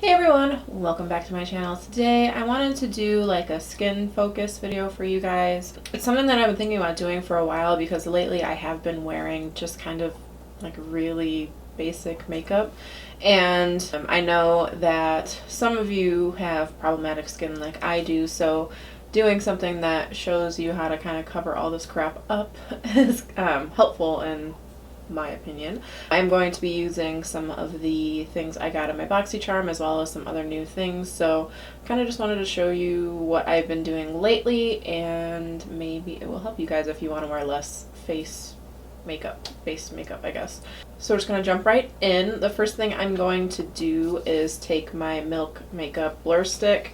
Hey everyone, welcome back to my channel. Today I wanted to do like a skin focus video for you guys. It's something that I've been thinking about doing for a while because lately I have been wearing just kind of like really basic makeup, and I know that some of you have problematic skin like I do, so doing something that shows you how to kind of cover all this crap up is helpful in my opinion. I'm going to be using some of the things I got in my Boxycharm as well as some other new things, so kind of just wanted to show you what I've been doing lately, and maybe it will help you guys if you want to wear less face makeup, I guess. So we're just going to jump right in. The first thing I'm going to do is take my Milk Makeup Blur Stick,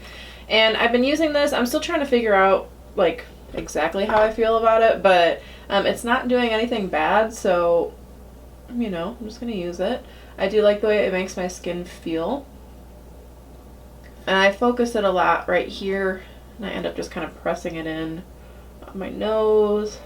and I've been using this. I'm still trying to figure out like exactly how I feel about it, but it's not doing anything bad, so you know, I'm just going to use it. I do like the way it makes my skin feel. And I focus it a lot right here, and I end up just kind of pressing it in on my nose.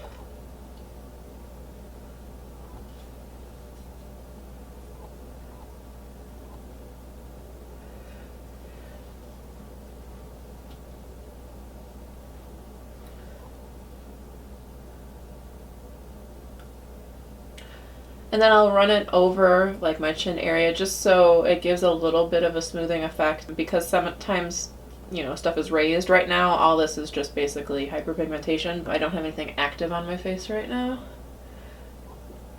And then I'll run it over like my chin area just so it gives a little bit of a smoothing effect, because sometimes, you know, stuff is raised. Right now all this is just basically hyperpigmentation. I don't have anything active on my face right now,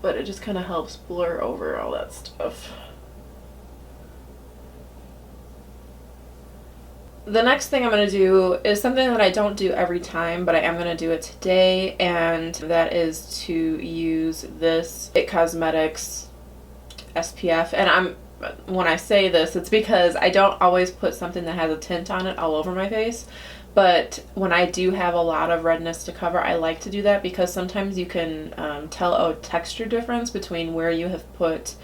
but it just kind of helps blur over all that stuff. The next thing I'm going to do is something that I don't do every time, but I am going to do it today, and that is to use this IT Cosmetics SPF. And when I say this, it's because I don't always put something that has a tint on it all over my face, but when I do have a lot of redness to cover, I like to do that because sometimes you can tell a texture difference between where you have put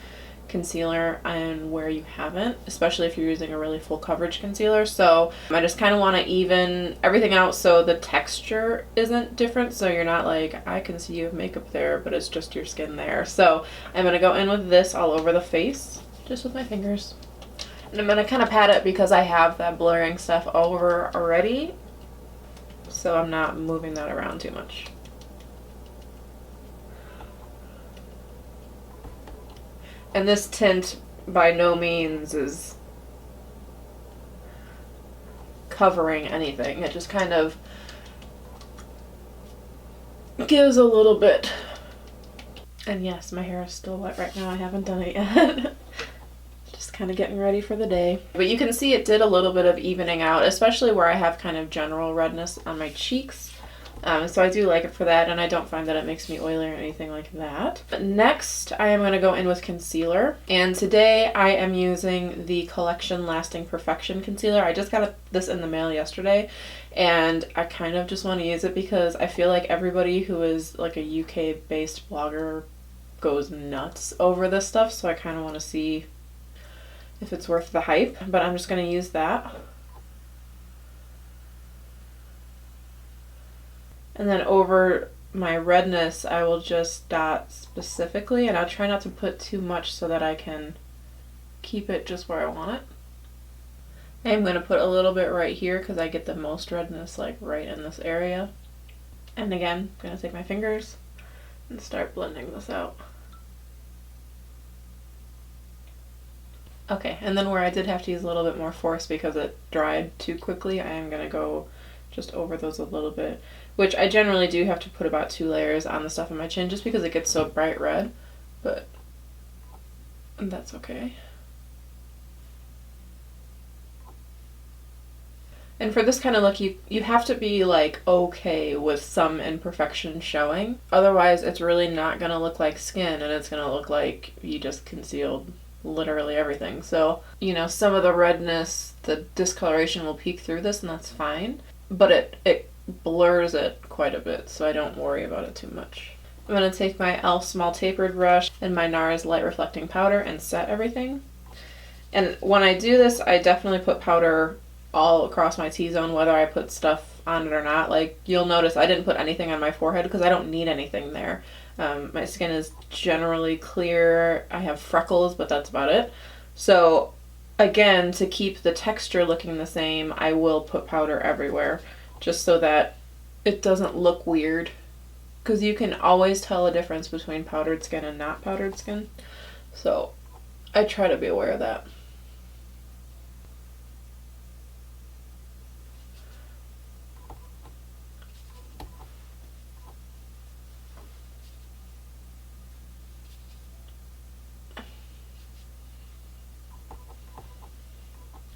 concealer and where you haven't, especially if you're using a really full coverage concealer. So I just kind of want to even everything out so the texture isn't different, so you're not like, I can see you have makeup there but it's just your skin there. So I'm going to go in with this all over the face just with my fingers, and I'm going to kind of pat it because I have that blurring stuff over already, so I'm not moving that around too much. And this tint by no means is covering anything. It just kind of gives a little bit. And yes, my hair is still wet right now. I haven't done it yet. Just kind of getting ready for the day. But you can see it did a little bit of evening out, especially where I have kind of general redness on my cheeks. So I do like it for that, and I don't find that it makes me oily or anything like that. But next, I am going to go in with concealer. And today I am using the Collection Lasting Perfection Concealer. I just got this in the mail yesterday, and I kind of just want to use it because I feel like everybody who is like a UK-based blogger goes nuts over this stuff, so I kind of want to see if it's worth the hype. But I'm just going to use that. And then over my redness, I will just dot specifically, and I'll try not to put too much so that I can keep it just where I want it. I'm going to put a little bit right here because I get the most redness like right in this area. And again, I'm going to take my fingers and start blending this out. Okay, and then where I did have to use a little bit more force because it dried too quickly, I am going to go just over those a little bit, which I generally do have to put about 2 layers on the stuff on my chin just because it gets so bright red, but that's okay. And for this kind of look, you have to be like okay with some imperfection showing. Otherwise, it's really not going to look like skin, and it's going to look like you just concealed literally everything. So, you know, some of the redness, the discoloration will peek through this, and that's fine. But it blurs it quite a bit, so I don't worry about it too much. I'm going to take my e.l.f. Small Tapered Brush and my NARS Light Reflecting Powder and set everything. And when I do this, I definitely put powder all across my T-zone, whether I put stuff on it or not. Like, you'll notice I didn't put anything on my forehead because I don't need anything there. My skin is generally clear. I have freckles, but that's about it. So Again, to keep the texture looking the same, I will put powder everywhere, just so that it doesn't look weird. Because you can always tell a difference between powdered skin and not powdered skin. So I try to be aware of that.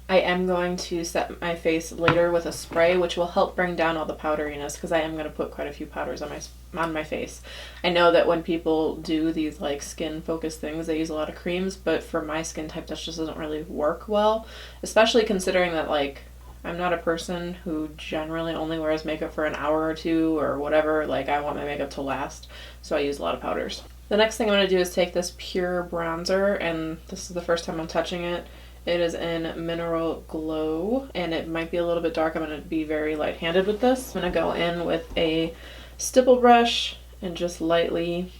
I am going to set my face later with a spray, which will help bring down all the powderiness, because I am going to put quite a few powders on my face. I know that when people do these like skin focused things, they use a lot of creams, but for my skin type, that just doesn't really work well, especially considering that like I'm not a person who generally only wears makeup for an hour or two or whatever. Like, I want my makeup to last, so I use a lot of powders. The next thing I'm going to do is take this pure bronzer, and this is the first time I'm touching it. It is in Mineral Glow, and it might be a little bit dark. I'm going to be very light-handed with this. I'm going to go in with a stipple brush and just lightly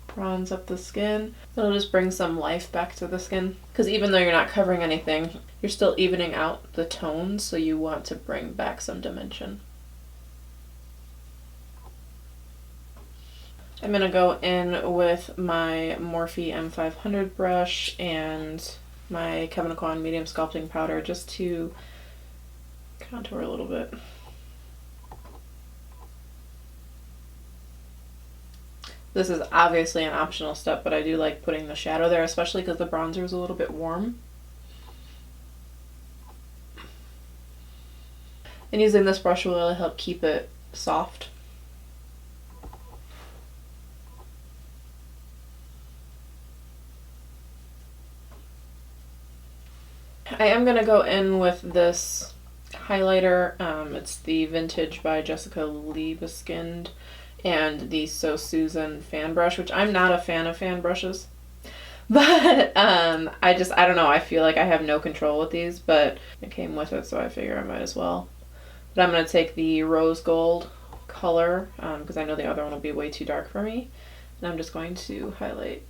bronze up the skin. It'll just bring some life back to the skin, because even though you're not covering anything, you're still evening out the tones, so you want to bring back some dimension. I'm going to go in with my Morphe M500 brush and my Kevyn Aucoin medium sculpting powder just to contour a little bit. This is obviously an optional step, but I do like putting the shadow there, especially because the bronzer is a little bit warm. And using this brush will really help keep it soft. I am going to go in with this highlighter. It's the Vintage by Jessica Liebeskin and the So Susan fan brush, which I'm not a fan of fan brushes. But I don't know, I feel like I have no control with these, but it came with it, so I figure I might as well. But I'm going to take the rose gold color, because I know the other one will be way too dark for me, and I'm just going to highlight.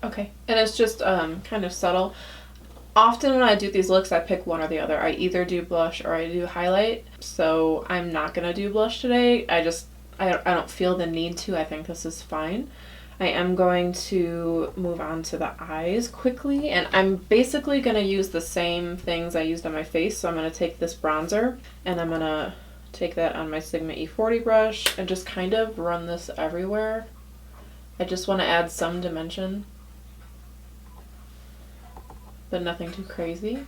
Okay, and it's just kind of subtle. Often when I do these looks, I pick one or the other. I either do blush or I do highlight, so I'm not going to do blush today. I don't feel the need to. I think this is fine. I am going to move on to the eyes quickly, and I'm basically going to use the same things I used on my face. So I'm going to take this bronzer, and I'm going to take that on my Sigma E40 brush and just kind of run this everywhere. I just want to add some dimension, but nothing too crazy.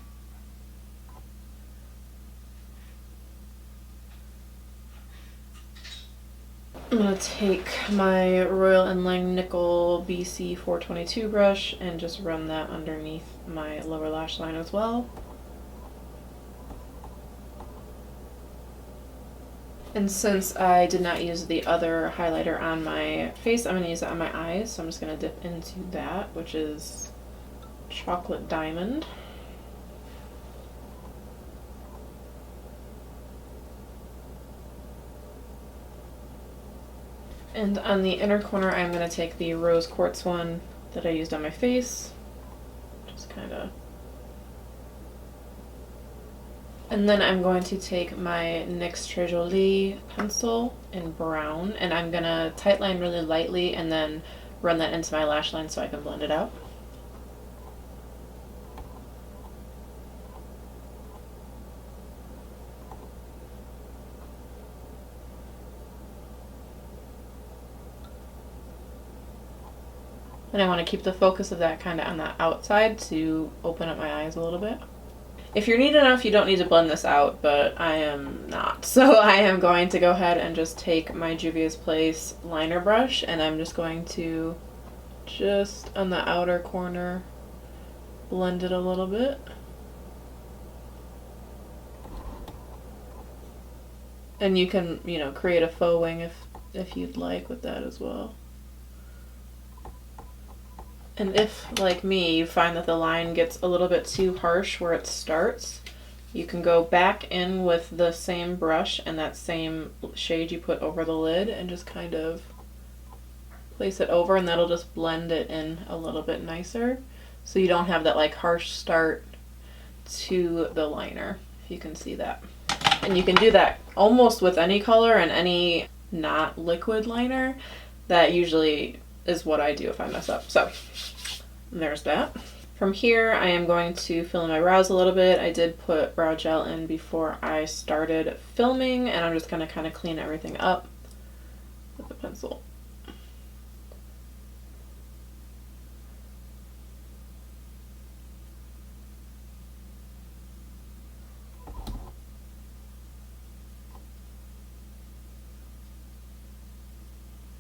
I'm going to take my Royal & Lang Nickel BC 422 brush and just run that underneath my lower lash line as well. And since I did not use the other highlighter on my face, I'm going to use it on my eyes. So I'm just going to dip into that, which is Chocolate Diamond. And on the inner corner, I'm going to take the Rose Quartz one that I used on my face. Just kind of. And then I'm going to take my NYX Très Jolie pencil in brown, and I'm going to tightline really lightly and then run that into my lash line so I can blend it out. And I want to keep the focus of that kind of on the outside to open up my eyes a little bit. If you're neat enough, you don't need to blend this out, but I am not. So I am going to go ahead and just take my Juvia's Place liner brush, and I'm just going to, just on the outer corner, blend it a little bit. And you can, create a faux wing if you'd like with that as well. And if, like me, you find that the line gets a little bit too harsh where it starts, you can go back in with the same brush and that same shade you put over the lid and just kind of place it over, and that'll just blend it in a little bit nicer. So you don't have that like harsh start to the liner, if you can see that. And you can do that almost with any color and any not liquid liner. That usually is what I do if I mess up. So there's that. From here, I am going to fill in my brows a little bit. I did put brow gel in before I started filming, and I'm just going to kind of clean everything up with the pencil.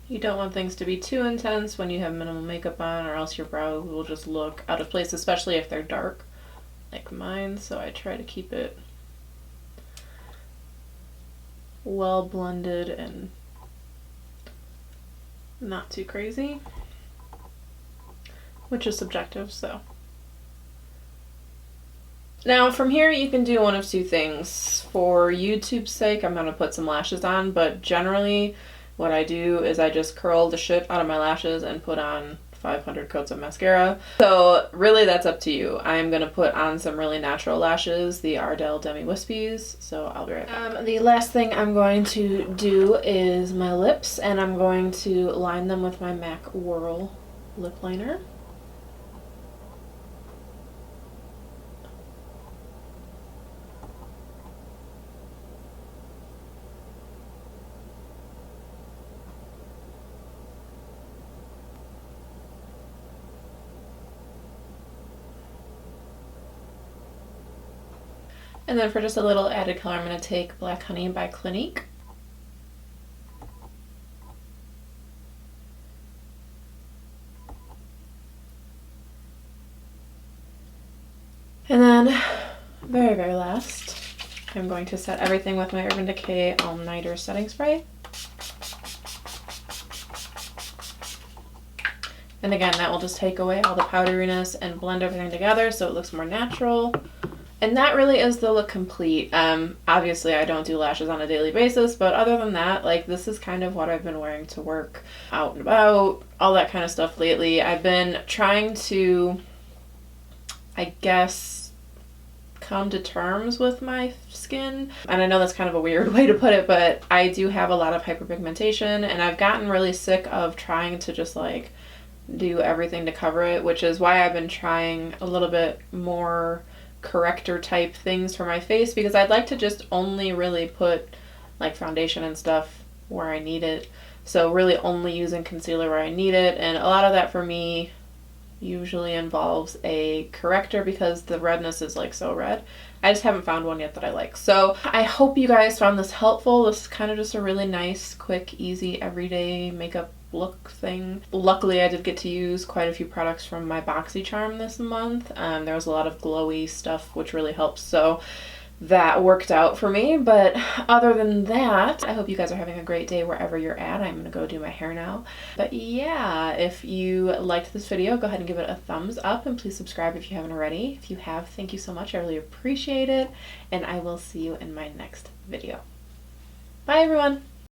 You don't want things to be too intense when you have minimal makeup on, or else your brows will just look out of place, especially if they're dark like mine. So I try to keep it well blended and not too crazy, which is subjective. So now from here you can do one of two things. For YouTube's sake, I'm going to put some lashes on, but generally what I do is I just curl the shit out of my lashes and put on 500 coats of mascara. So really that's up to you. I'm going to put on some really natural lashes, the Ardell Demi Wispies, so I'll be right back. The last thing I'm going to do is my lips, and I'm going to line them with my MAC Whirl lip liner. And then for just a little added color, I'm going to take Black Honey by Clinique. And then, very, very last, I'm going to set everything with my Urban Decay All Nighter Setting Spray. And again, that will just take away all the powderiness and blend everything together so it looks more natural. And that really is the look complete. Obviously I don't do lashes on a daily basis, but other than that, like, this is kind of what I've been wearing to work, out and about, all that kind of stuff lately. I've been trying to, I guess, come to terms with my skin. And I know that's kind of a weird way to put it, but I do have a lot of hyperpigmentation, and I've gotten really sick of trying to just like do everything to cover it, which is why I've been trying a little bit more corrector type things for my face, because I'd like to just only really put like foundation and stuff where I need it. So really only using concealer where I need it, and a lot of that for me usually involves a corrector because the redness is like so red. I just haven't found one yet that I like. So I hope you guys found this helpful. This is kind of just a really nice, quick, easy, everyday makeup look thing. Luckily I did get to use quite a few products from my Boxycharm this month. There was a lot of glowy stuff which really helps, so that worked out for me. But other than that, I hope you guys are having a great day wherever you're at. I'm gonna go do my hair now. But yeah, if you liked this video, go ahead and give it a thumbs up, and please subscribe if you haven't already. If you have, thank you so much. I really appreciate it, and I will see you in my next video. Bye everyone!